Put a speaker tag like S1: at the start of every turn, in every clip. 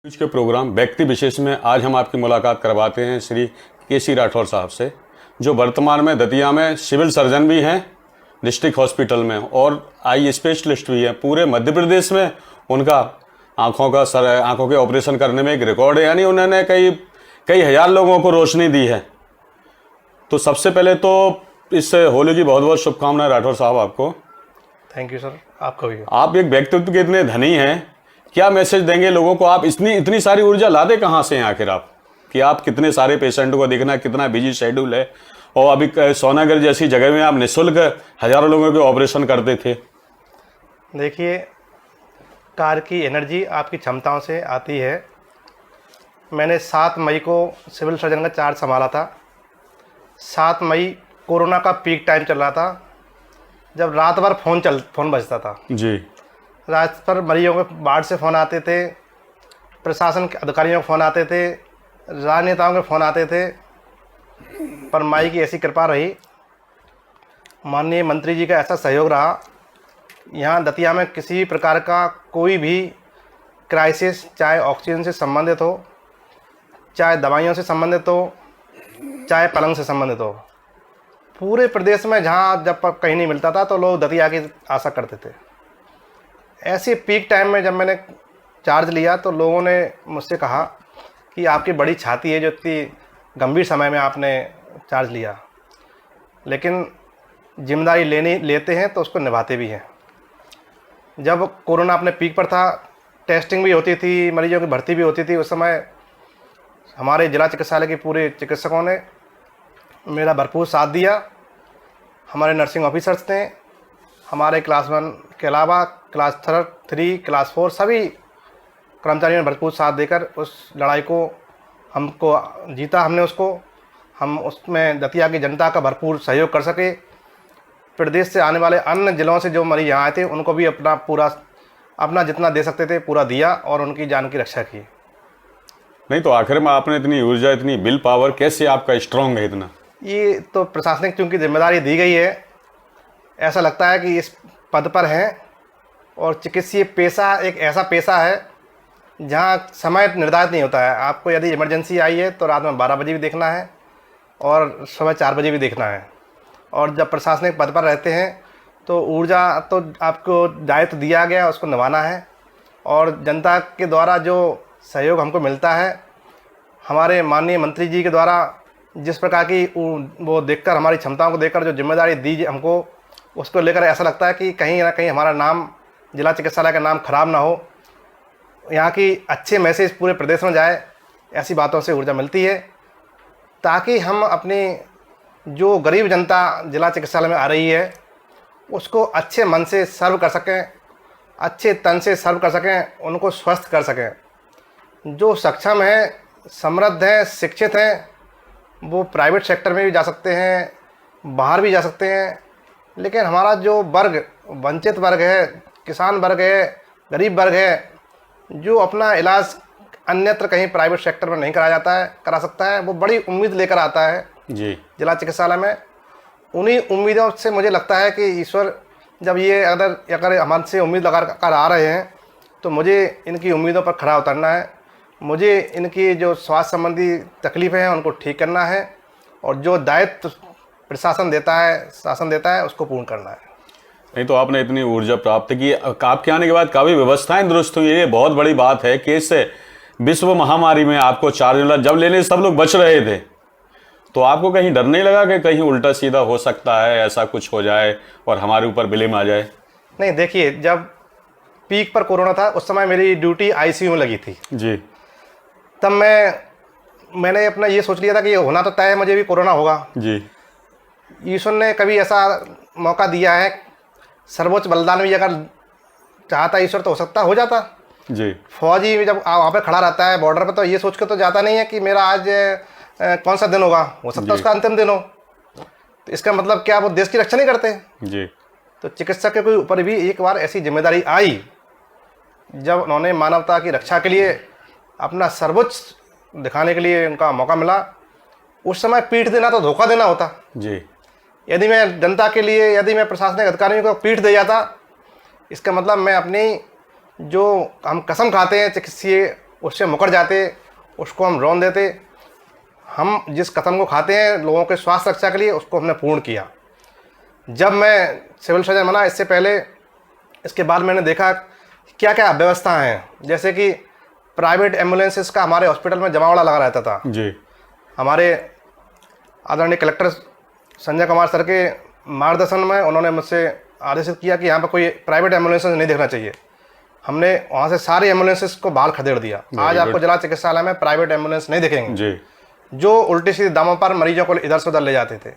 S1: News के programme व्यक्ति विशेष में आज हम आपकी मुलाकात करवाते हैं श्री के.सी. राठौर साहब से, जो वर्तमान में दतिया में सिविल सर्जन भी हैं डिस्ट्रिक्ट हॉस्पिटल में और आई स्पेशलिस्ट भी हैं। पूरे मध्य प्रदेश में उनका आंखों के ऑपरेशन करने में एक रिकॉर्ड है, यानी उन्होंने कई हजार लोगों को रोशनी दी है। तो सबसे पहले तो इस होली की बहुत बहुत शुभकामनाएं राठौर साहब आपको।
S2: थैंक यू सर, आपका भी।
S1: आप एक व्यक्तित्व के इतने धनी हैं, क्या मैसेज देंगे लोगों को? आप इतनी सारी ऊर्जा लाते कहाँ से हैं आखिर आप, कि आप कितने सारे पेशेंट को देखना, कितना बिजी शेड्यूल है, और अभी सोनागर जैसी जगह में आप निःशुल्क हजारों लोगों के ऑपरेशन करते थे।
S2: देखिए, कार की एनर्जी आपकी क्षमताओं से आती है। मैंने 7 मई को सिविल सर्जन का चार्ज संभाला था। 7 मई कोरोना का पीक टाइम चल रहा था, जब रात भर फ़ोन बजता था
S1: जी।
S2: रात पर मरीजों के वार्ड से फ़ोन आते थे, प्रशासन के अधिकारियों के फ़ोन आते थे, राजनेताओं के फ़ोन आते थे। पर माई की ऐसी कृपा रही, माननीय मंत्री जी का ऐसा सहयोग रहा। यहाँ दतिया में किसी भी प्रकार का कोई भी क्राइसिस, चाहे ऑक्सीजन से संबंधित हो, चाहे दवाइयों से संबंधित हो, चाहे पलंग से संबंधित हो, पूरे प्रदेश में जहाँ जब कहीं नहीं मिलता था तो लोग दतिया की आशा करते थे। ऐसे पीक टाइम में जब मैंने चार्ज लिया तो लोगों ने मुझसे कहा कि आपकी बड़ी छाती है जो इतनी गंभीर समय में आपने चार्ज लिया, लेकिन जिम्मेदारी लेते हैं तो उसको निभाते भी हैं। जब कोरोना अपने पीक पर था, टेस्टिंग भी होती थी, मरीजों की भर्ती भी होती थी, उस समय हमारे जिला चिकित्सालय के पूरे चिकित्सकों ने मेरा भरपूर साथ दिया। हमारे नर्सिंग ऑफिसर्स ने, हमारे क्लास 1 के अलावा क्लास 3, क्लास 4 सभी कर्मचारियों ने भरपूर साथ देकर उस लड़ाई को हमको जीता। हम उसमें दतिया की जनता का भरपूर सहयोग कर सके। प्रदेश से आने वाले अन्य जिलों से जो मरीज यहाँ आए थे उनको भी अपना जितना दे सकते थे पूरा दिया और उनकी जान की रक्षा की।
S1: नहीं तो आखिर में आपने इतनी ऊर्जा, इतनी विल पावर कैसे आपका स्ट्रांग है इतना?
S2: ये तो प्रशासनिक चूँकि जिम्मेदारी दी गई है, ऐसा लगता है कि इस पद पर हैं, और चिकित्सीय पेशा एक ऐसा पेशा है जहाँ समय निर्धारित नहीं होता है। आपको यदि इमरजेंसी आई है तो रात में 12 बजे भी देखना है और सुबह 4 बजे भी देखना है। और जब प्रशासनिक पद पर रहते हैं तो ऊर्जा तो आपको दायित्व दिया गया, उसको निभाना है। और जनता के द्वारा जो सहयोग हमको मिलता है, हमारे माननीय मंत्री जी के द्वारा जिस प्रकार की वो देखकर, हमारी क्षमताओं को देखकर जो जिम्मेदारी दी हमको, उसको लेकर ऐसा लगता है कि कहीं ना कहीं हमारा नाम, जिला चिकित्सालय का नाम खराब ना हो, यहाँ की अच्छे मैसेज पूरे प्रदेश में जाए, ऐसी बातों से ऊर्जा मिलती है, ताकि हम अपनी जो गरीब जनता जिला चिकित्सालय में आ रही है उसको अच्छे मन से सर्व कर सकें, अच्छे तन से सर्व कर सकें, उनको स्वस्थ कर सकें। जो सक्षम हैं, समृद्ध हैं, शिक्षित हैं, वो प्राइवेट सेक्टर में भी जा सकते हैं, बाहर भी जा सकते हैं, लेकिन हमारा जो वर्ग, वंचित वर्ग है, किसान वर्ग है, गरीब वर्ग है, जो अपना इलाज अन्यत्र कहीं प्राइवेट सेक्टर में नहीं करा सकता है, वो बड़ी उम्मीद लेकर आता है
S1: जी
S2: जिला चिकित्सालय में। उन्हीं उम्मीदों से मुझे लगता है कि ईश्वर जब ये अगर हमसे उम्मीद लगा कर आ रहे हैं तो मुझे इनकी उम्मीदों पर खरा उतरना है। मुझे इनकी जो स्वास्थ्य संबंधी तकलीफ़ें हैं उनको ठीक करना है, और जो दायित्व प्रशासन देता है, शासन देता है, उसको पूर्ण करना है।
S1: नहीं तो आपने इतनी ऊर्जा प्राप्त की, आपके आने के बाद काफ़ी व्यवस्थाएं दुरुस्त हुई, ये बहुत बड़ी बात है कि इससे विश्व महामारी में आपको चार्ज जब लेने सब लोग बच रहे थे, तो आपको कहीं डर नहीं लगा कि कहीं उल्टा सीधा हो सकता है, ऐसा कुछ हो जाए और हमारे ऊपर ब्लेम आ जाए?
S2: नहीं, देखिए, जब पीक पर कोरोना था उस समय मेरी ड्यूटी आईसीयू में लगी थी
S1: जी।
S2: तब मैंने अपना ये सोच लिया था कि ये होना तो तय है, मुझे भी कोरोना होगा जी। ईश्वर ने कभी ऐसा मौका दिया है, सर्वोच्च बलिदान भी अगर चाहता ईश्वर तो हो सकता हो जाता जी। फौजी जब वहाँ पे खड़ा रहता है बॉर्डर पे, तो ये सोच के तो जाता नहीं है कि मेरा आज कौन सा दिन होगा, हो सकता है उसका अंतिम दिन हो। तो इसका मतलब क्या, वो देश की रक्षा नहीं करते जी। तो चिकित्सक के ऊपर भी एक बार ऐसी जिम्मेदारी आई जब उन्होंने मानवता की रक्षा के लिए अपना सर्वोच्च दिखाने के लिए उनका मौका मिला। उस समय पीठ देना तो धोखा देना होता जी। यदि मैं जनता के लिए, यदि मैं प्रशासनिक अधिकारियों को पीठ दे जाता, इसका मतलब मैं अपनी जो हम कसम खाते हैं चिकित्सीय उससे मुकर जाते, उसको हम रौन देते। हम जिस कदम को खाते हैं लोगों के स्वास्थ्य रक्षा के लिए, उसको हमने पूर्ण किया। जब मैं सिविल सर्जन बना, इससे पहले इसके बाद मैंने देखा क्या क्या व्यवस्था हैं, जैसे कि प्राइवेट एम्बुलेंसेस का हमारे हॉस्पिटल में जमावड़ा लगा रहता था
S1: जी।
S2: हमारे आदरणीय कलेक्टर संजय कुमार सर के मार्गदर्शन में उन्होंने मुझसे आदेशित किया कि यहाँ पर कोई प्राइवेट एम्बुलेंसेस नहीं देखना चाहिए। हमने वहाँ से सारी एम्बुलेंसेस को बाहर खदेड़ दिया। आज आपको जिला चिकित्सालय में प्राइवेट एम्बुलेंस नहीं दिखेंगे
S1: जी।
S2: जो उल्टी सीधी दामों पर मरीजों को इधर से उधर ले जाते थे।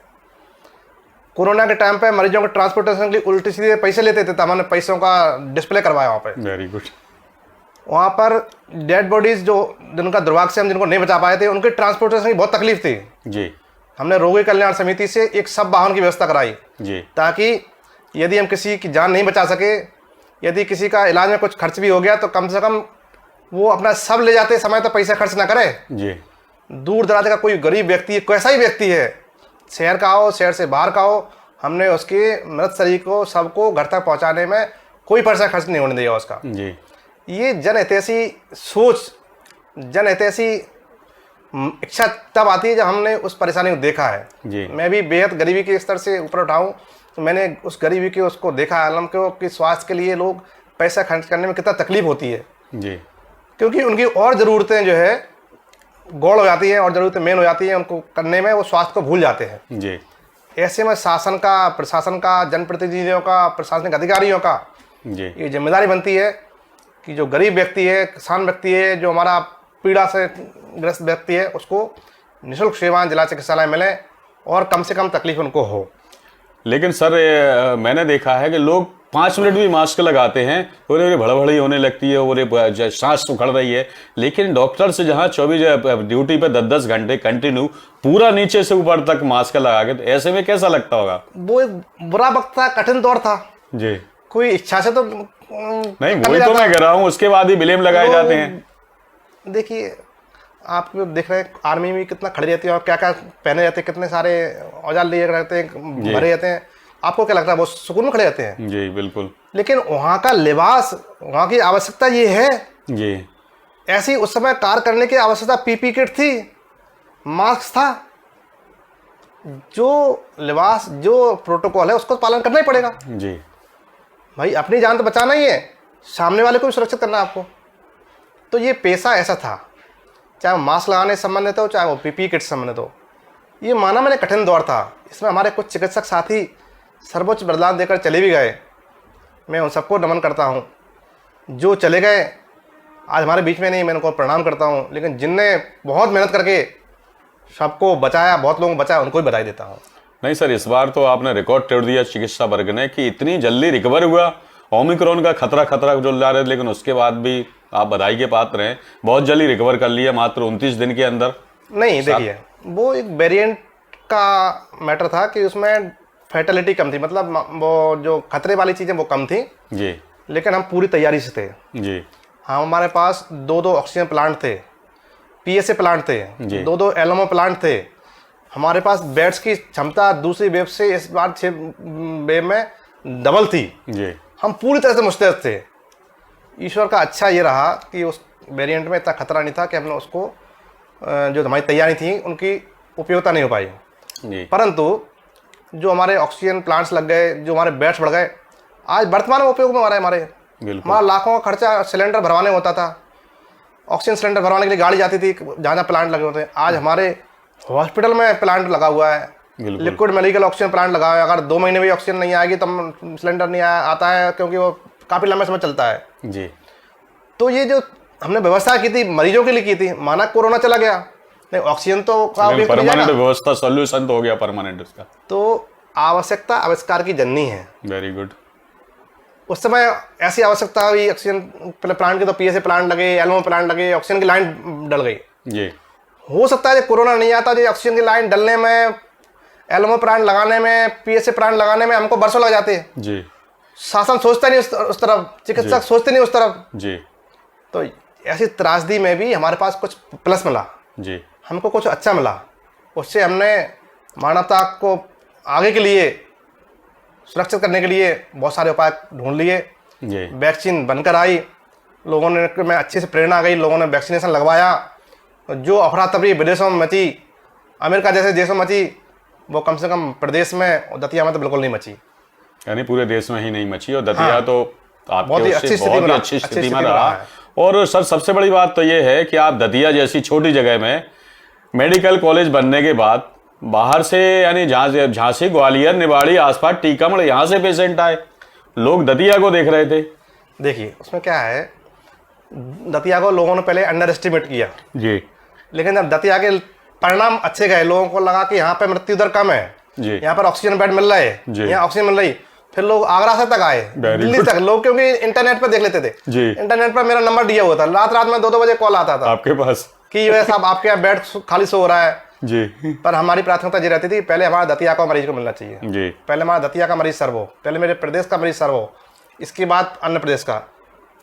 S2: कोरोना के टाइम पे मरीजों को ट्रांसपोर्टेशन के लिए उल्टी सीधे पैसे लेते थे, तो हमने पैसों का डिस्प्ले करवाया वहाँ पे।
S1: Very good.
S2: वहाँ पर डेड बॉडीज जो जिनका दुर्भाग्य से हम जिनको नहीं बचा पाए थे, उनकी ट्रांसपोर्टेशन की बहुत तकलीफ थी
S1: जी।
S2: हमने रोगी कल्याण समिति से एक सब वाहन की व्यवस्था कराई
S1: जी।
S2: ताकि यदि हम किसी की जान नहीं बचा सके, यदि किसी का इलाज में कुछ खर्च भी हो गया, तो कम से कम वो अपना सब ले जाते समय तो पैसा खर्च ना करे।
S1: जी।
S2: दूर दराज का कोई गरीब व्यक्ति है, कैसा ही व्यक्ति है, शहर का हो, शहर से बाहर का हो, हमने उसके मृत शरीर को सबको घर तक पहुंचाने में कोई पैसा खर्च नहीं होने दिया उसका।
S1: जी।
S2: ये जनहितैषी सोच, जनहितैषी इच्छा तब आती है जब हमने उस परेशानी को देखा है।
S1: जी।
S2: मैं भी बेहद गरीबी के स्तर से ऊपर उठाऊं तो मैंने उस गरीबी के उसको देखा आलम को कि स्वास्थ्य के लिए लोग पैसा खर्च करने में कितना तकलीफ होती है।
S1: जी।
S2: क्योंकि उनकी और ज़रूरतें जो है गौड़ हो जाती हैं और ज़रूरतें मेन हो जाती हैं, उनको करने में वो स्वास्थ्य को भूल जाते हैं।
S1: जी।
S2: ऐसे में शासन का, प्रशासन का, जनप्रतिनिधियों का, प्रशासनिक अधिकारियों का
S1: जी।
S2: ये जिम्मेदारी बनती है कि जो गरीब व्यक्ति है, किसान व्यक्ति है, जो हमारा पीड़ा से ग्रस्त व्यक्ति है, उसको निःशुल्क सेवाएं जिला चिकित्सालय मिले और कम से कम तकलीफ उनको हो।
S1: लेकिन सर मैंने देखा है कि लोग 5 मिनट भी मास्क लगाते हैं, बोले भड़बड़ी होने लगती है, बोले सांस उखड़ रही है, लेकिन डॉक्टर से जहाँ 24 ड्यूटी पे 10-10 घंटे कंटिन्यू पूरा नीचे से ऊपर तक मास्क लगा के, तो ऐसे में कैसा लगता होगा?
S2: वो एक बुरा वक्त था, कठिन दौर था
S1: जी।
S2: कोई इच्छा से तो
S1: नहीं, वही तो मैं कह रहा हूँ, उसके बाद ही ब्लेम लगाए जाते हैं।
S2: देखिए आप देख रहे हैं आर्मी में कितना खड़े रहती है और क्या क्या पहने रहते हैं, कितने सारे औजार लिए रहते हैं, भरे रहते हैं। आपको क्या लगता है वो सुकून में खड़े रहते हैं?
S1: जी बिल्कुल।
S2: लेकिन वहाँ का लिबास, वहाँ की आवश्यकता ये है
S1: जी।
S2: ऐसी उस समय कार्य करने की आवश्यकता पीपी किट थी, मास्क था, जो लिबास जो प्रोटोकॉल है उसको पालन करना ही पड़ेगा।
S1: जी।
S2: भाई अपनी जान तो बचाना ही है, सामने वाले को भी सुरक्षित करना है आपको। तो ये पेशा ऐसा था, चाहे वो मास्क लगाने से संबंधित हो, चाहे वो पीपी किट से संबंधित हो। ये माना मैंने कठिन दौर था, इसमें हमारे कुछ चिकित्सक साथी सर्वोच्च बलिदान देकर चले भी गए, मैं उन सबको नमन करता हूँ। जो चले गए आज हमारे बीच में नहीं, मैं उनको प्रणाम करता हूँ, लेकिन जिनने बहुत मेहनत करके सबको बचाया, बहुत लोगों को बचाया, उनको भी बधाई देता हूँ।
S1: नहीं सर, इस बार तो आपने रिकॉर्ड तोड़ दिया चिकित्सा वर्ग ने कि इतनी जल्दी रिकवर हुआ। ओमिक्रॉन का खतरा जो जा रहे थे, लेकिन उसके बाद भी आप बधाई के पात्र हैं, बहुत जल्दी रिकवर कर लिया मात्र 29 दिन के अंदर।
S2: नहीं देखिए, वो एक वेरिएंट का मैटर था कि उसमें फैटेलिटी कम थी, मतलब वो जो खतरे वाली चीज़ें वो कम थी
S1: जी।
S2: लेकिन हम पूरी तैयारी से थे
S1: जी।
S2: हाँ, हमारे पास 2 ऑक्सीजन प्लांट थे, पीएसए प्लांट थे, 2 एलएमओ प्लांट थे। हमारे पास बेड्स की क्षमता दूसरी वेव से इस बार 6 वेव में डबल थी
S1: जी।
S2: हम पूरी तरह से मुस्तैद थे। ईश्वर का अच्छा ये रहा कि उस वेरिएंट में इतना खतरा नहीं था कि हमने उसको जो हमारी तैयारी थी उनकी उपयोगिता नहीं हो पाई
S1: जी।
S2: परंतु जो हमारे ऑक्सीजन प्लांट्स लग गए, जो हमारे बेड्स बढ़ गए, आज वर्तमान में उपयोग में आ रहे हैं हमारे। हमारा लाखों का खर्चा सिलेंडर भरवाने होता था, ऑक्सीजन सिलेंडर भरवाने के लिए गाड़ी जाती थी जहाँ जहाँ प्लांट लगे होते हैं। आज हमारे हॉस्पिटल में प्लांट लगा हुआ है, लिक्विड मेडिकल ऑक्सीजन प्लांट लगा हुआ है। अगर 2 महीने भी ऑक्सीजन नहीं आएगी तो सिलेंडर नहीं आता है, क्योंकि वो काफ़ी लंबे समय चलता है
S1: जी।
S2: तो ये जो हमने व्यवस्था की थी मरीजों के लिए की थी, माना कोरोना चला गया, नहीं ऑक्सीजन तो
S1: परमानेंट व्यवस्था सॉल्यूशन तो हो गया परमानेंट उसका।
S2: तो आवश्यकता आविष्कार की जननी है।
S1: Very good.
S2: उस समय ऐसी आवश्यकता हुई ऑक्सीजन प्लांट के, तो पीएसए प्लांट लगे, एलएमओ प्लांट लगे, ऑक्सीजन की लाइन डल गई
S1: जी।
S2: हो सकता है कोरोना नहीं आता तो ऑक्सीजन की लाइन डलने में, एलएमओ प्लांट लगाने में, पीएसए प्लांट लगाने में हमको बरसों लग जाते हैं
S1: जी।
S2: शासन सोचता नहीं उस तरफ, चिकित्सक सोचते नहीं उस तरफ
S1: जी।
S2: तो ऐसी त्रासदी में भी हमारे पास कुछ प्लस मिला
S1: जी।
S2: हमको कुछ अच्छा मिला। उससे हमने मानवता को आगे के लिए सुरक्षित करने के लिए बहुत सारे उपाय ढूंढ लिए।
S1: जी।
S2: वैक्सीन बनकर आई, लोगों ने मैं अच्छे से प्रेरणा आ गई, लोगों ने वैक्सीनेशन लगवाया। जो अफरा तफरी विदेशों में मची, अमेरिका जैसे देशों में मची, वो कम से कम प्रदेश में और दतिया में तो बिल्कुल नहीं मची।
S1: यानी पूरे देश में ही नहीं मची, और दतिया तो आपके
S2: बहुत ही
S1: उससे
S2: अच्छी
S1: बहुत ही अच्छी स्थिति में रहा। और सर सबसे बड़ी बात तो ये है कि आप दतिया जैसी छोटी जगह में मेडिकल कॉलेज बनने के बाद बाहर से, यानी झांसी, ग्वालियर, निवाड़ी, आसपास, टीकमगढ़, यहाँ से पेशेंट आए, लोग दतिया को देख रहे थे।
S2: देखिए उसमें क्या है, दतिया को लोगों ने पहले अंडर एस्टिमेट किया
S1: जी,
S2: लेकिन जब दतिया के परिणाम अच्छे गए, लोगों को लगा कि यहाँ पे मृत्यु दर कम है
S1: जी,
S2: यहाँ पर ऑक्सीजन बेड मिल रहा है, यहाँ ऑक्सीजन मिल रही, फिर लोग आगरा से तक आए, दिल्ली तक लोग, क्योंकि इंटरनेट पर देख लेते थे
S1: जी,
S2: इंटरनेट पर मेरा नंबर दिया हुआ था, रात में 2-2 बजे कॉल आता था
S1: आपके पास
S2: कि वैसे साहब आपके यहाँ बेड खाली सो हो रहा है
S1: जी।
S2: पर हमारी प्राथमिकता ये रहती थी पहले हमारा दतिया का मरीज को मिलना चाहिए
S1: जी,
S2: पहले हमारा दतिया का मरीज सर्व हो, पहले मेरे प्रदेश का मरीज सर्व हो, इसके बाद अन्य प्रदेश का।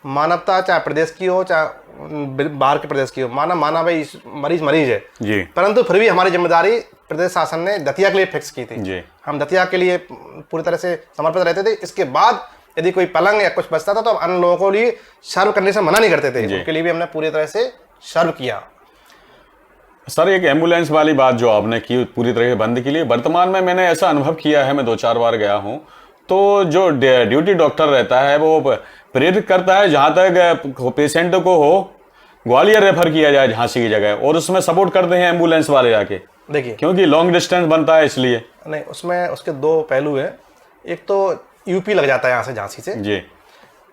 S2: मानवता चाहे प्रदेश की हो चाहे बाहर के प्रदेश की हो, माना भाई मरीज है
S1: जी,
S2: परंतु फिर भी हमारी जिम्मेदारी प्रदेश शासन ने दतिया के लिए फिक्स की थी
S1: जी,
S2: हम दतिया के लिए पूरी तरह से समर्पित रहते थे। इसके बाद यदि कोई पलंग या कुछ बचता था तो अन्य लोगों को लिए सर्व करने से मना नहीं करते थे, उनके लिए भी हमने पूरी तरह से सर्व किया।
S1: सर एक एम्बुलेंस वाली बात जो आपने की पूरी तरह से बंद के लिए, वर्तमान में मैंने ऐसा अनुभव किया है, मैं 2-4 बार गया हूँ, तो जो ड्यूटी डॉक्टर रहता है वो प्रेरित करता है जहाँ तक पेशेंट को हो ग्वालियर रेफर किया जाए झांसी की जगह, और उसमें सपोर्ट करते हैं एम्बुलेंस वाले जाके,
S2: देखिए
S1: क्योंकि लॉन्ग डिस्टेंस बनता है इसलिए।
S2: नहीं, उसमें उसके 2 पहलू हैं। एक तो यूपी लग जाता है यहाँ से झांसी से,
S1: जी,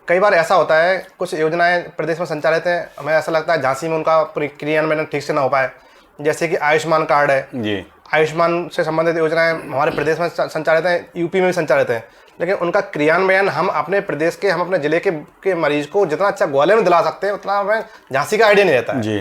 S2: कई बार ऐसा होता है कुछ योजनाएं प्रदेश में संचालित हैं, हमें ऐसा लगता है झांसी में उनका क्रियान्वयन ठीक से ना हो पाए, जैसे कि आयुष्मान कार्ड है
S1: जी,
S2: आयुष्मान से संबंधित योजनाएं हमारे प्रदेश में संचालित हैं, यूपी में भी संचालित हैं, लेकिन उनका क्रियान्वयन हम अपने प्रदेश के, हम अपने जिले के मरीज को जितना अच्छा ग्वालियर में दिला सकते हैं उतना हमें झांसी का आइडिया नहीं रहता है
S1: जी,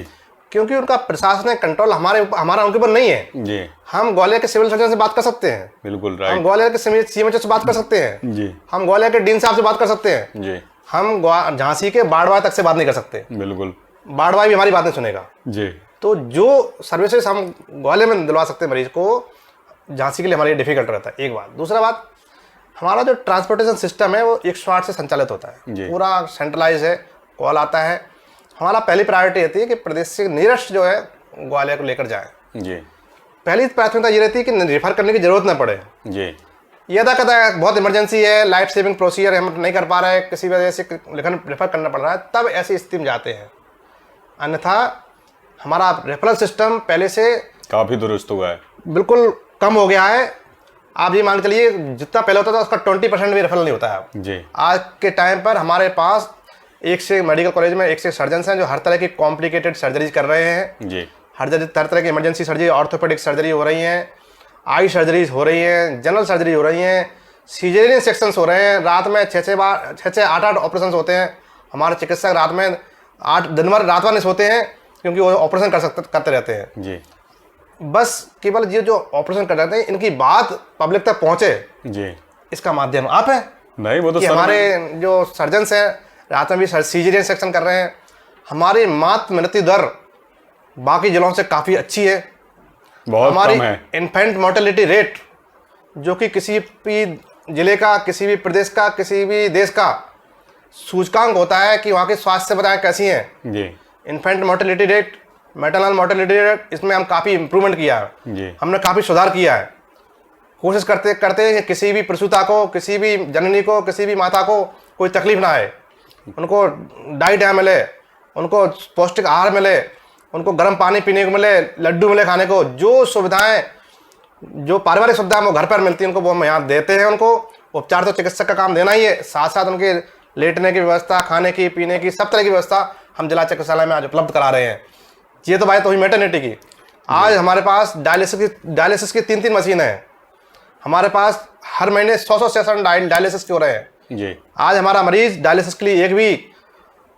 S2: क्योंकि उनका प्रशासनिक कंट्रोल हमारा उनके ऊपर नहीं है।
S1: जी,
S2: हम ग्वालियर के सिविल सर्जन से बात कर सकते हैं,
S1: बिल्कुल
S2: हम
S1: राइट,
S2: ग्वालियर के सीएमएचओ से बात कर सकते हैं,
S1: जी,
S2: हम ग्वालियर के डीन साहब से बात कर सकते हैं,
S1: जी,
S2: हम झांसी के बाड़वाई तक से बात नहीं कर सकते,
S1: बिल्कुल,
S2: बाड़वाई भी हमारी बात नहीं सुनेगा।
S1: जी,
S2: तो जो सर्विसेज हम ग्वालियर में दिलवा सकते हैं मरीज को, झांसी के लिए हमारे डिफिकल्ट रहता है। एक बात, दूसरा बात, हमारा जो ट्रांसपोर्टेशन सिस्टम है वो 108 से संचालित होता है, पूरा सेंट्रलाइज है, कॉल आता है। हमारा पहली प्रायोरिटी रहती है कि प्रदेश से नियरेस्ट जो है ग्वालियर को लेकर जाए।
S1: जी,
S2: पहली प्राथमिकता ये रहती है कि रेफर करने की जरूरत ना पड़े।
S1: जी,
S2: ये था कहता है बहुत इमरजेंसी है, लाइफ सेविंग प्रोसीजर हम नहीं कर पा रहे हैं, किसी वजह से रेफर करना पड़ रहा है, तब ऐसी स्थिति में जाते हैं। अन्यथा हमारा रेफरल सिस्टम पहले से
S1: काफी दुरुस्त हुआ है,
S2: बिल्कुल कम हो गया है। आप ये मान के चलिए जितना पहले होता था उसका 20% भी रेफरल नहीं होता है।
S1: जी,
S2: आज के टाइम पर हमारे पास एक से मेडिकल कॉलेज में 1 से सर्जन हैं जो हर तरह की कॉम्प्लिकेटेड सर्जरीज कर रहे हैं।
S1: जी,
S2: हर तरह की इमरजेंसी सर्जरी, ऑर्थोपेडिक सर्जरी हो रही हैं, आई सर्जरीज हो रही हैं, जनरल सर्जरी हो रही हैं, सीजरियन सेक्शंस हो रहे हैं। रात में 6-6 8-8 ऑपरेशन होते हैं। हमारे चिकित्सक रात में 8 दिन भर रात भर नहीं सोते हैं क्योंकि वो ऑपरेशन करते रहते हैं।
S1: जी,
S2: बस केवल ये जो ऑपरेशन कर रहे हैं इनकी बात पब्लिक तक पहुंचे,
S1: जी,
S2: इसका माध्यम आप है।
S1: नहीं वो तो
S2: कि हमारे जो सर्जन्स हैं रात में भी सीजरियन सेक्शन कर रहे हैं। हमारी मातृ मृत्यु दर बाकी जिलों से काफ़ी अच्छी है।
S1: बहुत
S2: हमारी
S1: कम है।
S2: इन्फेंट मोर्टेलिटी रेट जो कि किसी भी जिले का, किसी भी प्रदेश का, किसी भी देश का सूचकांक होता है कि वहाँ की स्वास्थ्य सेवाएं कैसी हैं।
S1: जी,
S2: infant mortality rate, maternal mortality rate, इसमें हम काफ़ी इम्प्रूवमेंट किया है।
S1: जी,
S2: हमने काफ़ी सुधार किया है। कोशिश करते हैं कि किसी भी प्रसूता को, किसी भी जननी को, किसी भी माता को कोई तकलीफ ना आए, उनको डाइट मिले, उनको पौष्टिक आहार मिले, उनको गर्म पानी पीने को मिले, लड्डू मिले खाने को। जो सुविधाएं, जो पारिवारिक सुविधाएं वो घर पर मिलती हैं उनको वो हम यहाँ देते हैं। उनको उपचार तो चिकित्सक का काम देना ही है, साथ साथ उनके लेटने की व्यवस्था, खाने की, पीने की, सब तरह की व्यवस्था हम जिला चिकित्सालय में आज उपलब्ध करा रहे हैं। ये तो बात हुई मैटरनिटी की। आज हमारे पास डायलिसिस की 3-3 मशीनें हैं। हमारे पास हर महीने 100 सेशन डायलिसिस के हो रहे हैं।
S1: जी,
S2: आज हमारा मरीज डायलिसिस के लिए एक भी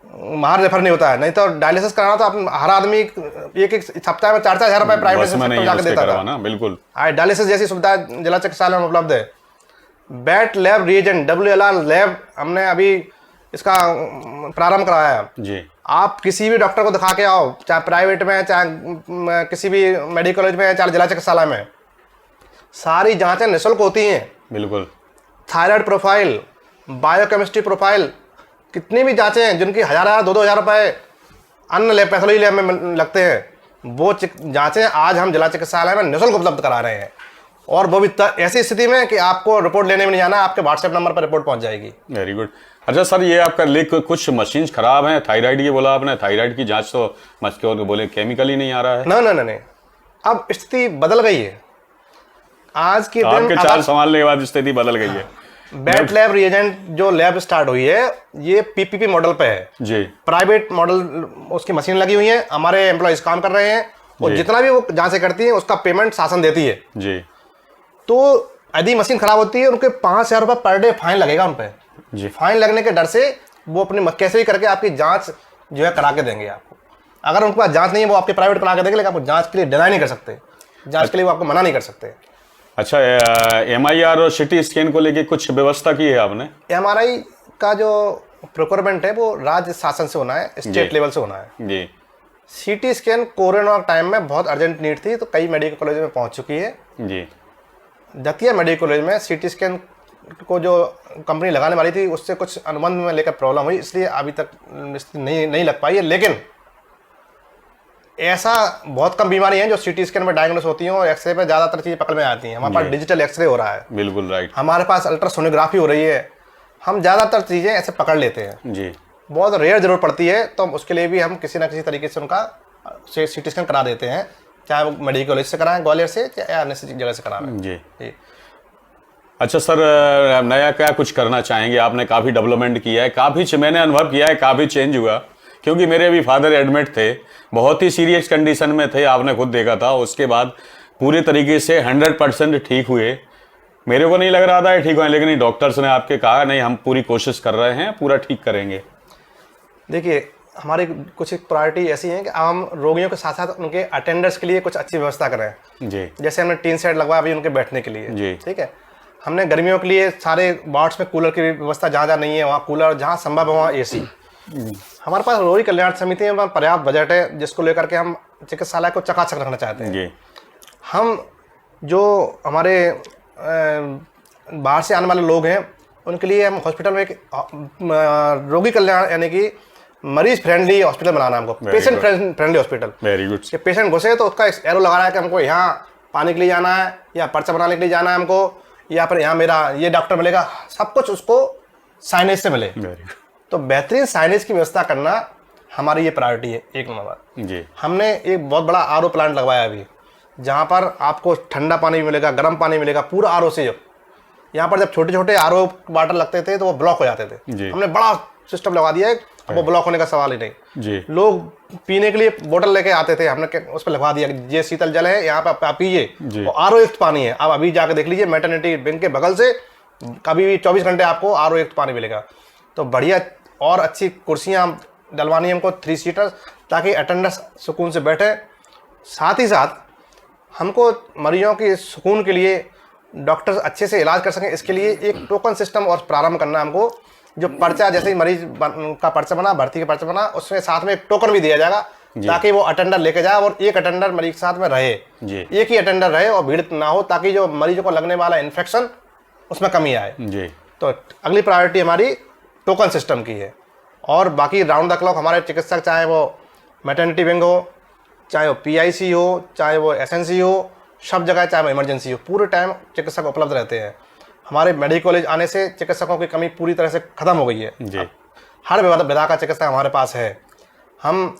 S2: बाहर रेफर नहीं होता है। नहीं तो डायलिसिस कराना तो हर आदमी एक सप्ताह में 4-4 हज़ार रुपये प्राइवेट सेक्टर जाकर देता था।
S1: बिल्कुल,
S2: आज डायलिसिस जैसी सुविधा जिला चिकित्सालय में उपलब्ध है। Bat lab reagent, WLR lab हमने अभी इसका प्रारंभ कराया है।
S1: जी,
S2: आप किसी भी डॉक्टर को दिखा के आओ, चाहे प्राइवेट में, चाहे किसी भी मेडिकल कॉलेज में, चाहे जिला चिकित्सालय में, सारी जांचें निःशुल्क होती हैं।
S1: बिल्कुल,
S2: थायराइड प्रोफाइल, बायोकेमिस्ट्री प्रोफाइल, कितनी भी जांचें हैं जिनकी 1000 2-2 रुपए अन्य लैब पैथोलॉजी लैब में लगते हैं, वो जांचें आज हम जिला चिकित्सालय में निःशुल्क उपलब्ध करा रहे हैं। और वो भी ऐसी स्थिति में कि आपको रिपोर्ट लेने में नहीं जाना, आपके व्हाट्सएप नंबर पर रिपोर्ट पहुंच जाएगी।
S1: Very good. अच्छा सर, ये आपका लिख कुछ मशीन खराब है, थायराइड की बोला आपने, थायराइड की जांच तो मस्क्योर बोले केमिकल ही नहीं आ रहा है।
S2: नहीं, अब स्थिति बदल गई है। आज के दिन
S1: आपके 4 संभालने के बाद स्थिति बदल गई है।
S2: बैट लैब रिएजेंट जो लैब स्टार्ट हुई है ये पीपीपी मॉडल पे है
S1: जी।
S2: प्राइवेट मॉडल, उसकी मशीन लगी हुई है, हमारे एम्प्लॉइज काम कर रहे हैं और जितना भी वो जांचें करती है उसका पेमेंट शासन देती है
S1: जी।
S2: तो यदि मशीन खराब होती है उनके 5000 रुपये पर डे फाइन लगेगा उन पर
S1: जी।
S2: फाइन लगने के डर से वो अपनी कैसे भी करके आपकी जांच जो है करा के देंगे आपको। अगर उनके पास जांच नहीं है वो आपके प्राइवेट करा के देंगे, लेकिन आपको जांच के लिए डिनाई नहीं कर सकते, जांच के लिए वो आपको मना नहीं कर सकते।
S1: अच्छा, MIR और CT स्कैन को लेके कुछ व्यवस्था की है आपने?
S2: MRI का जो प्रोक्योरमेंट है वो राज्य शासन से होना है, स्टेट लेवल से होना है
S1: जी।
S2: CT स्कैन कोरोना टाइम में बहुत अर्जेंट नीड थी तो कई मेडिकल कॉलेज में पहुंच चुकी है
S1: जी।
S2: दतिया मेडिकल कॉलेज में CT स्कैन को जो कंपनी लगाने वाली थी उससे कुछ अनुबंध में लेकर प्रॉब्लम हुई, इसलिए अभी तक नहीं लग पाई है। लेकिन ऐसा बहुत कम बीमारी है जो CT स्कैन में डायग्नोस होती हैं और एक्सरे पे ज़्यादातर चीज़ें पकड़ में आती हैं। हमारे पास डिजिटल एक्सरे हो रहा है,
S1: बिल्कुल राइट।
S2: हमारे पास अल्ट्रासोनोग्राफी हो रही है, हम ज़्यादातर चीज़ें ऐसे पकड़ लेते हैं
S1: जी।
S2: बहुत रेयर जरूरत पड़ती है तो उसके लिए भी हम किसी ना किसी तरीके से उनका CT स्कैन करा देते हैं, चाहे वो मेडिकल कॉलेज से कराएं ग्वालियर से या अन्य जगह से कराएं
S1: जी।
S2: जी।
S1: अच्छा सर, नया क्या कुछ करना चाहेंगे? आपने काफ़ी डेवलपमेंट किया है, काफ़ी मैंने अनुभव किया है, काफ़ी चेंज हुआ, क्योंकि मेरे भी फादर एडमिट थे, बहुत ही सीरियस कंडीशन में थे, आपने खुद देखा था। उसके बाद पूरे तरीके से 100% ठीक हुए। मेरे को नहीं लग रहा था ठीक हुए, लेकिन डॉक्टर्स ने आपके कहा नहीं हम पूरी कोशिश कर रहे हैं, पूरा ठीक करेंगे।
S2: देखिए हमारी कुछ प्रायोरिटी ऐसी है कि हम रोगियों के साथ साथ उनके अटेंडर्स के लिए कुछ अच्छी व्यवस्था करें
S1: जी।
S2: जैसे हमने टीन सेट लगवाया अभी उनके बैठने के लिए
S1: जी।
S2: ठीक है। हमने गर्मियों के लिए सारे वार्ड्स में कूलर की व्यवस्था जहाँ जहाँ नहीं है वहाँ कूलर, जहाँ संभव है वहाँ AC। हमारे पास रोगी कल्याण समिति में पर्याप्त बजट है जिसको लेकर के हम चिकित्सालय को चकाचक रखना चाहते हैं
S1: जी।
S2: हम जो हमारे बाहर से आने वाले लोग हैं उनके लिए हम हॉस्पिटल में एक रोगी कल्याण यानी कि मरीज फ्रेंडली हॉस्पिटल बनाना है हमको, patient friendly hospital.
S1: Very good.
S2: कि पेशेंट घुसे तो उसका एरो लगा रहा है कि हमको यहाँ पानी के लिए जाना है या पर्चा बनाने के लिए जाना है हमको, या फिर यहाँ मेरा ये डॉक्टर मिलेगा, सब कुछ उसको साइनेज से मिले। तो बेहतरीन साइनेज की व्यवस्था करना हमारी ये प्रायोरिटी है 1 नंबर
S1: जी।
S2: हमने एक बहुत बड़ा RO प्लांट लगवाया अभी, जहाँ पर आपको ठंडा पानी भी मिलेगा, गर्म पानी मिलेगा, पूरा RO से। यहाँ पर जब छोटे छोटे RO वाटर लगते थे तो वो ब्लॉक हो जाते थे, हमने बड़ा सिस्टम लगा दिया है, अब वो ब्लॉक होने का सवाल ही नहीं
S1: जी।
S2: लोग पीने के लिए बोतल लेके आते थे, हमने उस पर लिखवा दिया कि ये शीतल जल है, यहाँ पे आप पीजिए, और RO युक्त पानी है। आप अभी जाके देख लीजिए मैटरनिटी विंग के बगल से कभी भी 24 घंटे आपको RO युक्त पानी मिलेगा। तो बढ़िया और अच्छी कुर्सियाँ डलवानी हमको 3 सीटर, ताकि अटेंडर्स सुकून से बैठे। साथ ही साथ हमको मरीजों की सुकून के लिए डॉक्टर्स अच्छे से इलाज कर सकें, इसके लिए एक टोकन सिस्टम और प्रारंभ करना हमको। जो पर्चा, जैसे ही मरीज का पर्चा बना, भर्ती का पर्चा बना, उसमें साथ में एक टोकन भी दिया जाएगा ताकि वो अटेंडर लेके जाए और एक अटेंडर मरीज के साथ में रहे
S1: जी।
S2: एक ही अटेंडर रहे और भीड़ ना हो, ताकि जो मरीजों को लगने वाला इन्फेक्शन उसमें कमी आए
S1: जी।
S2: तो अगली प्रायोरिटी हमारी टोकन सिस्टम की है। और बाकी राउंड द क्लॉक हमारे चिकित्सक, चाहे वो मैटरनिटी विंग हो, चाहे वो PIC हो, चाहे वो SNC हो, सब जगह, चाहे वो इमरजेंसी हो, पूरे टाइम चिकित्सक उपलब्ध रहते हैं। हमारे मेडिकल कॉलेज आने से चिकित्सकों की कमी पूरी तरह से खत्म हो गई है
S1: जी।
S2: हर विधा का चिकित्सक हमारे पास है। हम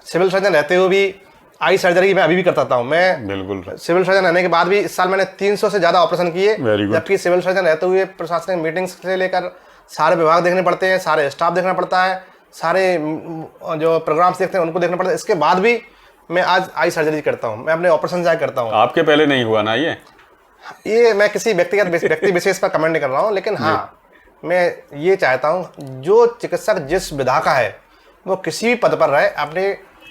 S2: सिविल सर्जन रहते हुए भी आई सर्जरी मैं अभी भी करता हूँ। मैं
S1: बिल्कुल
S2: सिविल सर्जन रहने के बाद भी इस साल मैंने 300 से ज़्यादा ऑपरेशन किए, जबकि सिविल सर्जन रहते हुए प्रशासनिक मीटिंग्स से लेकर सारे विभाग देखने पड़ते हैं, सारे स्टाफ देखना पड़ता है, सारे जो प्रोग्राम्स देखते हैं उनको देखना पड़ता है। इसके बाद भी मैं आज आई सर्जरी करता हूँ, मैं अपने ऑपरेशन जाए करता हूँ।
S1: आपके पहले नहीं हुआ ना
S2: ये मैं किसी व्यक्ति विशेष पर कमेंट नहीं कर रहा हूँ, लेकिन हाँ मैं ये चाहता हूँ जो चिकित्सक जिस विधा का है वो किसी भी पद पर रहे, अपने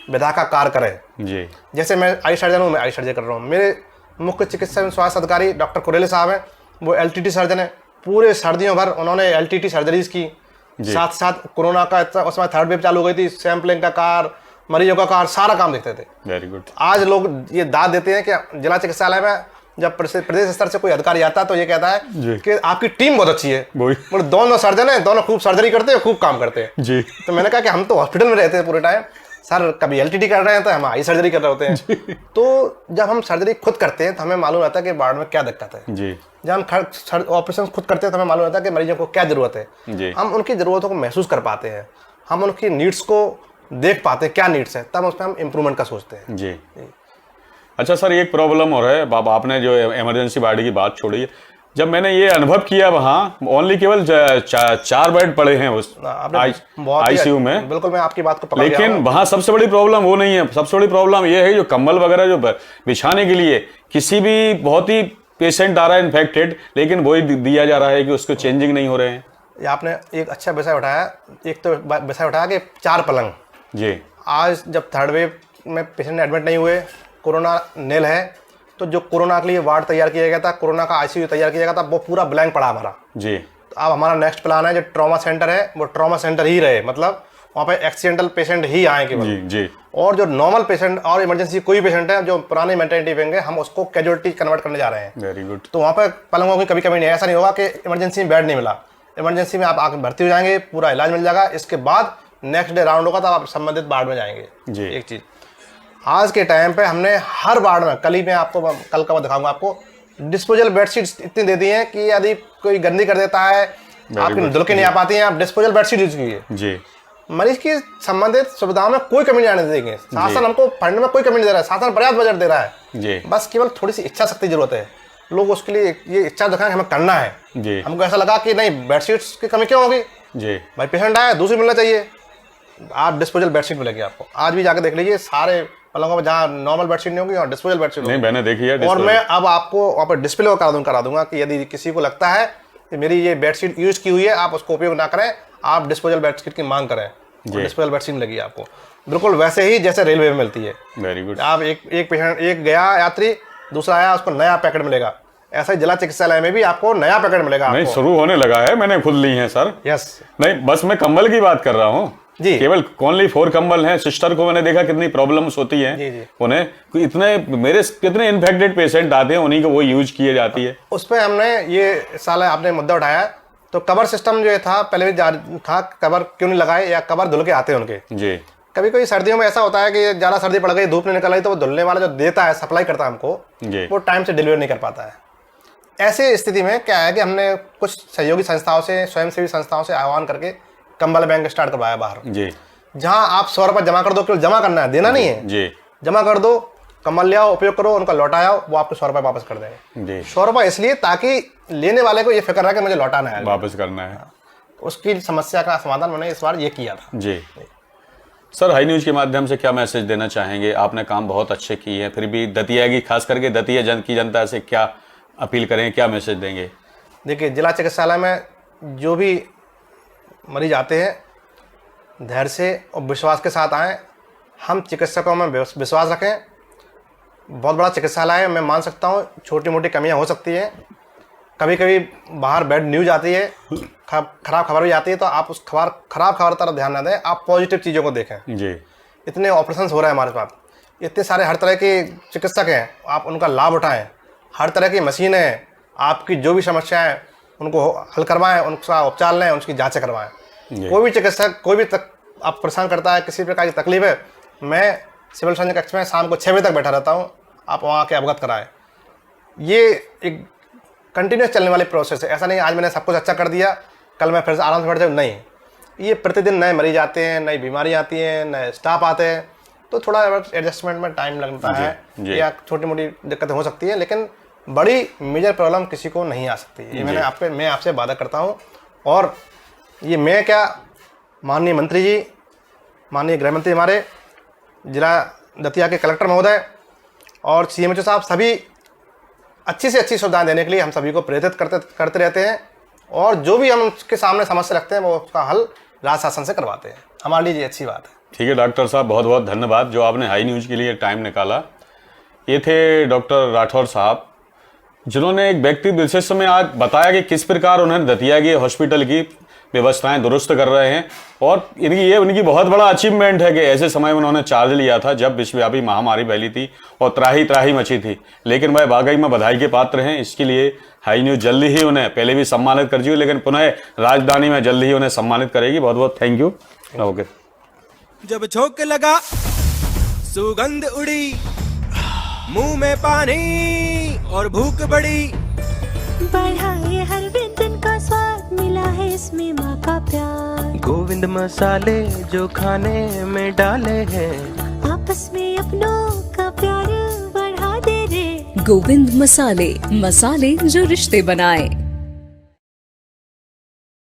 S2: विधा का कार्य करे
S1: जी।
S2: जैसे मैं आई सर्जन हूँ, मैं आई सर्जरी कर रहा हूँ। मेरे मुख्य चिकित्सा एवं स्वास्थ्य अधिकारी डॉक्टर कुरेले साहब हैं, वो LTT सर्जन है। पूरे सर्दियों भर उन्होंने LTT सर्जरीज की, साथ साथ कोरोना का उस समय 3rd वेव चालू हो गई थी, सैम्पलिंग का कार्य, मरीजों का कार्य, सारा काम देखते थे।
S1: Very good.
S2: आज लोग ये दाद देते हैं कि जिला चिकित्सालय में जब प्रदेश स्तर से कोई अधिकारी आता है तो ये कहता
S1: जी।
S2: है कि आपकी टीम बहुत अच्छी है।
S1: वही।
S2: मतलब दोनों सर्जन है, दोनों खूब सर्जरी करते हैं, खूब काम करते हैं।
S1: जी।
S2: तो मैंने कहा कि हम तो हॉस्पिटल में रहते हैं पूरे टाइम सर, कभी एलटीटी कर रहे हैं तो हम आई सर्जरी कर रहे होते हैं। तो जब हम सर्जरी खुद करते हैं तो हमें मालूम रहता है कि वार्ड में क्या दिक्कत है।
S1: जी।
S2: जब हम ऑपरेशन खुद करते हैं तो हमें मालूम रहता है कि मरीजों को क्या जरूरत है।
S1: जी।
S2: हम उनकी ज़रूरतों को महसूस कर पाते हैं, हम उनकी नीड्स को देख पाते हैं क्या नीड्स है, तब उस पर हम इम्प्रूवमेंट का सोचते हैं।
S1: जी। अच्छा सर, एक प्रॉब्लम और है, आपने जो इमरजेंसी वार्ड की बात छोड़ी है, जब मैंने ये अनुभव किया वहाँ ओनली केवल 4 बेड पड़े हैं उस आईसीयू में।
S2: बिल्कुल, मैं आपकी बात को पकड़ गया
S1: लेकिन
S2: हूं।
S1: वहाँ सबसे बड़ी प्रॉब्लम वो नहीं है, सबसे बड़ी प्रॉब्लम ये है जो कंबल वगैरह जो बिछाने के लिए किसी भी बहुत ही पेशेंट आ रहा है इन्फेक्टेड, लेकिन वही दिया जा रहा है कि उसको चेंजिंग नहीं हो रहे हैं।
S2: ये आपने एक अच्छा विषय उठाया। एक तो विषय उठाया कि 4 पलंग।
S1: जी।
S2: आज जब थर्ड वेव में पेशेंट एडमिट नहीं हुए, कोरोना नेल है, तो जो कोरोना के लिए वार्ड तैयार किया गया था, कोरोना का आईसीयू तैयार किया गया था, वो पूरा ब्लैंक पड़ा हमारा।
S1: जी।
S2: तो अब हमारा नेक्स्ट प्लान है जो ट्रॉमा सेंटर है वो ट्रॉमा सेंटर ही रहे, मतलब वहाँ पे एक्सीडेंटल पेशेंट ही आए केवल।
S1: जी। जी।
S2: और जो नॉर्मल पेशेंट और इमरजेंसी कोई पेशेंट है जो पुरानी मेटर्निटी विंग है, हम उसको कैजुअलिटी कन्वर्ट करने जा रहे हैं।
S1: Very good.
S2: तो वहाँ पर पलंगों की कभी कमी नहीं है। ऐसा नहीं होगा कि इमरजेंसी में बेड नहीं मिला, इमरजेंसी में आप आकर भर्ती हो जाएंगे, पूरा इलाज मिल जाएगा, इसके बाद नेक्स्ट डे राउंड होगा तब आप संबंधित वार्ड में जाएंगे।
S1: जी।
S2: एक चीज़ आज के टाइम पे हमने हर वार्ड में, कल ही मैं आपको कल का दिखाऊंगा आपको, डिस्पोजल बेडशीट्स इतनी दे दी हैं कि यदि कोई गंदी कर देता है, आपकी धुल के नहीं आ पाती हैं, आप डिस्पोजल बेडशीट यूज कीजिए।
S1: जी।
S2: मरीज की संबंधित सुविधाओं में कोई कमी नहीं आने देंगे। शासन हमको फंड में कोई कमी नहीं दे रहा है, शासन पर्याप्त बजट दे रहा है।
S1: जी।
S2: बस केवल थोड़ी सी इच्छा शक्ति जरूरत है, लोग उसके लिए ये इच्छा दिखाएं हमें करना है।
S1: जी।
S2: हमको ऐसा लगा कि नहीं बेडशीट्स की कमी क्यों होगी,
S1: जी।
S2: भाई पेशेंट आया दूसरी मिलना चाहिए, आप डिस्पोजल बेडशीट मिलेगी आपको। आज भी जाकर देख लीजिए, सारे पलंगों पर जहाँ नॉर्मल बेडशीट नहीं होगी और डिस्पोजल बेडशीट
S1: नहीं, मैंने देखी है।
S2: और मैं अब आपको वहाँ पर डिस्प्ले करा दूंगा कि यदि किसी को लगता है कि मेरी ये बेडशीट यूज की हुई है, आप उसको उपयोग ना करें, आप डिस्पोजल बेडशीट की मांग करें, डिस्पोजल बेडशीट लगी आपको बिल्कुल वैसे ही जैसे रेलवे में मिलती है।
S1: Very good.
S2: आप एक पेशेंट, एक गया यात्री, दूसरा आया, उसको नया पैकेट मिलेगा। ऐसा ही जिला चिकित्सालय में भी आपको नया पैकेट मिलेगा।
S1: नहीं, शुरू होने लगा है, मैंने खुद ली है सर।
S2: यस।
S1: नहीं, बस मैं कंबल की बात कर रहा हूँ
S2: जी।
S1: केवल ओनली 4 कंबल हैं। सिस्टर को मैंने देखा कितनी प्रॉब्लम्स होती हैं।
S2: जी जी।
S1: उन्हें इतने कितने इन्फेक्टेड पेशेंट आते हैं, उन्हीं को वो यूज किए जाती है।
S2: उस पर हमने ये साला आपने मुद्दा उठाया, तो कवर सिस्टम जो था पहले भी था, कवर क्यों नहीं लगाए, या कवर धुल के आते हैं उनके।
S1: जी।
S2: कभी कोई सर्दियों में ऐसा होता है कि ज़्यादा सर्दी पड़ गई, धूप नहीं निकल आई, तो वो धुलने वाला जो देता है, सप्लाई करता है हमको, वो टाइम से डिलीवर नहीं कर पाता है। ऐसे स्थिति में क्या है कि हमने कुछ सहयोगी संस्थाओं से, स्वयंसेवी संस्थाओं से आह्वान करके कंबल बैंक स्टार्ट करवाया बाहर।
S1: जी।
S2: जहाँ आप 100 रुपये जमा कर दो, केवल जमा करना है, देना नहीं है।
S1: जी।
S2: जमा कर दो, कंबल ले आओ, उपयोग करो, उनका लौटाओ, वो आपको 100 रुपये वापस कर देंगे।
S1: जी।
S2: 100 रुपये इसलिए ताकि लेने वाले को ये फिक्र रहे कि मुझे लौटाना है,
S1: वापस करना है।
S2: उसकी समस्या का समाधान मैंने इस बार ये किया था।
S1: जी। सर, हाई न्यूज के माध्यम से क्या मैसेज देना चाहेंगे? आपने काम बहुत अच्छे किए हैं, फिर भी दतिया की, खास करके दतिया की जनता से क्या अपील करें, क्या मैसेज देंगे?
S2: देखिए, जिला चिकित्सालय में जो भी मरीज आते हैं, धैर्य से और विश्वास के साथ आएँ। हम चिकित्सकों में विश्वास रखें। बहुत बड़ा चिकित्सालय है, मैं मान सकता हूँ छोटी मोटी कमियां हो सकती हैं, कभी कभी बाहर बैड न्यूज आती है, खराब खबर भी आती है, तो आप उस खराब खबर तरफ ध्यान ना दें, आप पॉजिटिव चीज़ों को देखें।
S1: जी।
S2: इतने ऑपरेशन हो रहे हैं हमारे पास, इतने सारे हर तरह के चिकित्सक हैं, आप उनका लाभ उठाएं। हर तरह की मशीनें हैं, आपकी जो भी समस्याएं हैं उनको हल करवाएं, उनका उपचार लें, उनकी जाँचें करवाएं। कोई भी चिकित्सक कोई भी आप परेशान करता है, किसी प्रकार की तकलीफ है, मैं सिविल सर्जन कक्ष में शाम को 6 बजे तक बैठा रहता हूँ, आप वहाँ आके अवगत कराएं। ये एक कंटिन्यूस चलने वाली प्रोसेस है, ऐसा नहीं आज मैंने सब कुछ अच्छा कर दिया कल मैं फिर से आराम से बैठ जाऊँ, नहीं। ये प्रतिदिन नए मरीज आते हैं, नई बीमारी आती हैं, नए स्टाफ आते हैं, तो थोड़ा एडजस्टमेंट में टाइम लगता है या छोटी मोटी दिक्कतें हो सकती हैं, लेकिन बड़ी मेजर प्रॉब्लम किसी को नहीं आ सकती। ये मैं आपसे वादा करता हूँ। और ये मैं क्या, माननीय मंत्री जी, माननीय गृह मंत्री हमारे, जिला दतिया के कलेक्टर महोदय और CMHO साहब, सभी अच्छी से अच्छी सुविधाएं देने के लिए हम सभी को प्रेरित करते रहते हैं, और जो भी हम उसके सामने समस्या रखते हैं वो उसका हल राज्य शासन से करवाते हैं। हमारे लिए ये अच्छी बात है।
S1: ठीक है डॉक्टर साहब, बहुत बहुत धन्यवाद जो आपने हाई न्यूज़ के लिए टाइम निकाला। ये थे डॉक्टर राठौर साहब, जिन्होंने एक व्यक्ति विशेष में आज बताया कि किस प्रकार उन्होंने दतिया के हॉस्पिटल की व्यवस्थाएं दुरुस्त कर रहे हैं। और उनकी बहुत बड़ा अचीवमेंट है कि ऐसे समय में उन्होंने चार्ज लिया था जब विश्वव्यापी महामारी फैली थी और त्राही त्राही मची थी, लेकिन वह वाकई में बधाई के पात्र हैं। इसके लिए हाई न्यूज़ जल्दी ही उन्हें पहले भी सम्मानित कर चुकी है, लेकिन पुनः राजधानी में जल्दी ही उन्हें सम्मानित करेगी। बहुत बहुत थैंक यू। ओके।
S3: जब झोंक लगा सुगंध उड़ी, मुंह में पानी और भूख बढ़ी,
S4: बढ़ा ये हर व्यंजन का स्वाद, मिला है इसमें माँ का प्यार।
S3: गोविंद मसाले जो खाने में डाले हैं,
S4: आपस में अपनों का प्यार बढ़ा दे रे।
S5: गोविंद मसाले, मसाले जो रिश्ते बनाए।